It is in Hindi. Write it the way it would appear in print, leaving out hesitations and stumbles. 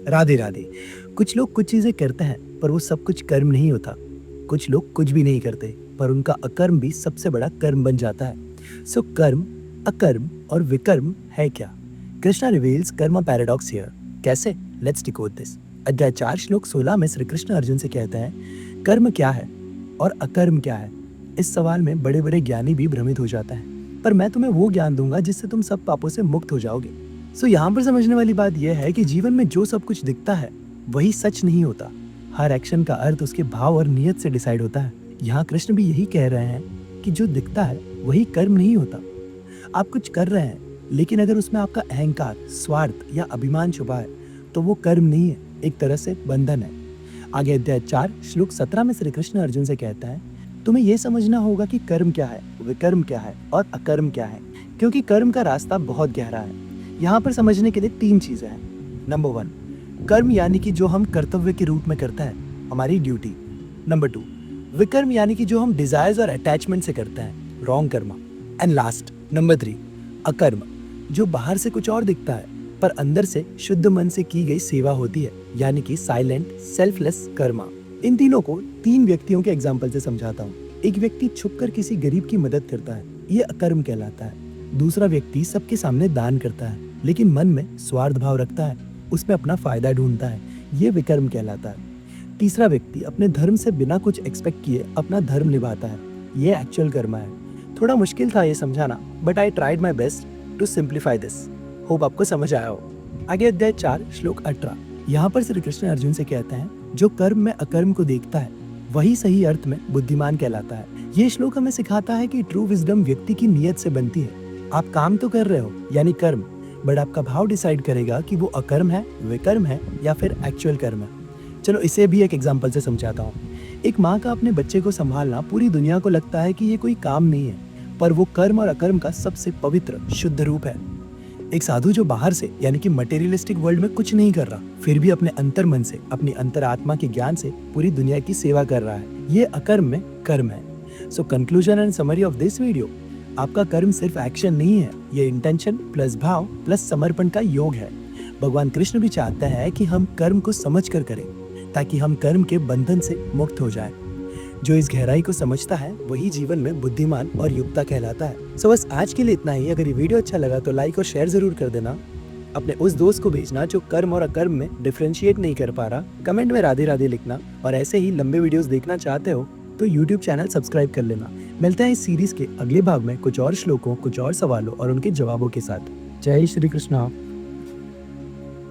राधे राधे। कुछ लोग कुछ चीजें करते हैं पर वो सब कुछ कर्म नहीं होता। कुछ लोग कुछ भी नहीं करते पर उनका अकर्म भी सबसे बड़ा कर्म बन जाता है। सो कर्म, अकर्म और विकर्म है क्या? कृष्णा रिवील्स कर्म पैराडॉक्स हियर। कैसे? Let's decode this. अध्याय 4 श्लोक 16 में श्री कृष्ण अर्जुन से कहते हैं, कर्म क्या है और अकर्म क्या है? इस सवाल में बड़े बड़े ज्ञानी भी भ्रमित हो जाते हैं, पर मैं तुम्हें वो ज्ञान दूंगा जिससे तुम सब पापों से मुक्त हो जाओगे। सो यहाँ पर समझने वाली बात यह है कि जीवन में जो सब कुछ दिखता है वही सच नहीं होता। हर एक्शन का अर्थ उसके भाव और नियत से डिसाइड होता है। यहाँ कृष्ण भी यही कह रहे हैं कि जो दिखता है वही कर्म नहीं होता। आप कुछ कर रहे हैं लेकिन अगर उसमें आपका अहंकार, स्वार्थ या अभिमान छुपा है तो वो कर्म नहीं है, एक तरह से बंधन है। आगे अध्याय 4 श्लोक 17 में श्री कृष्ण अर्जुन से कहता है, तुम्हें यह समझना होगा कि कर्म क्या है, विकर्म क्या है और अकर्म क्या है, क्योंकि कर्म का रास्ता बहुत गहरा है। यहाँ पर समझने के लिए 3 चीजें हैं। नंबर 1, कर्म यानी कि जो हम कर्तव्य के रूप में करते हैं, हमारी ड्यूटी। नंबर 2, विकर्म यानी कि जो हम डिजायर्स और अटैचमेंट से करते हैं, रॉन्ग कर्म। एंड लास्ट नंबर 3, अकर्म, जो बाहर से कुछ और दिखता है पर अंदर से शुद्ध मन से की गई सेवा होती है, यानी कि साइलेंट सेल्फलेस कर्मा। इन तीनों को 3 व्यक्तियों के एग्जाम्पल से समझाता हूँ। एक व्यक्ति छुपकर किसी गरीब की मदद करता है, ये अकर्म कहलाता है। दूसरा व्यक्ति सबके सामने दान करता है लेकिन मन में स्वार्थ भाव रखता है, उसमें अपना फायदा ढूंढता है, ये विकर्म कहलाता है। तीसरा व्यक्ति अपने धर्म से बिना कुछ एक्सपेक्ट किए अपना धर्म निभाता है, ये एक्चुअल कर्मा है। थोड़ा मुश्किल था ये समझाना, but I tried my best to simplify this. Hope आपको समझ आया हो। आगे अध्याय 4 श्लोक 18, यहाँ पर श्री कृष्ण अर्जुन से कहते हैं, जो कर्म में अकर्म को देखता है वही सही अर्थ में बुद्धिमान कहलाता है। ये श्लोक हमें सिखाता है कि ट्रू विजडम व्यक्ति की नियत से बनती है। आप काम तो कर रहे हो यानी कर्म, बट आपका भाव डिसाइड करेगा कि वो अकर्म है, विकर्म है या फिर एक्चुअल कर्म है। चलो इसे भी एक एग्जांपल से समझाता हूँ। एक माँ का अपने बच्चे को संभालना पूरी दुनिया को लगता है कि ये कोई काम नहीं है, पर वो कर्म और अकर्म का सबसे पवित्र शुद्ध रूप है। एक साधु जो बाहर से यानी कि मटेरियलिस्टिक वर्ल्ड में कुछ नहीं कर रहा, फिर भी अपने अंतर मन से, अपनी अंतरात्मा के ज्ञान से पूरी दुनिया की सेवा कर रहा है, ये अकर्म में कर्म है। So conclusion and summary of this video, आपका कर्म सिर्फ एक्शन नहीं है, ये इंटेंशन प्लस भाव प्लस समर्पण का योग है। भगवान कृष्ण भी चाहते हैं कि हम कर्म को समझ कर करें ताकि हम कर्म के बंधन से मुक्त हो जाएं। जो इस गहराई को समझता है वही जीवन में बुद्धिमान और युक्ता कहलाता है। सो बस आज के लिए इतना ही। अगर ये वीडियो अच्छा लगा तो लाइक और शेयर जरूर कर देना। अपने उस दोस्त को भेजना जो कर्म और अकर्म में डिफरेंशिएट नहीं कर पा रहा। कमेंट में राधे राधे लिखना, और ऐसे ही लंबे वीडियोस देखना चाहते हो तो YouTube चैनल सब्सक्राइब कर लेना। मिलते हैं इस सीरीज के अगले भाग में कुछ और श्लोकों, कुछ और सवालों और उनके जवाबों के साथ। जय श्री कृष्णा।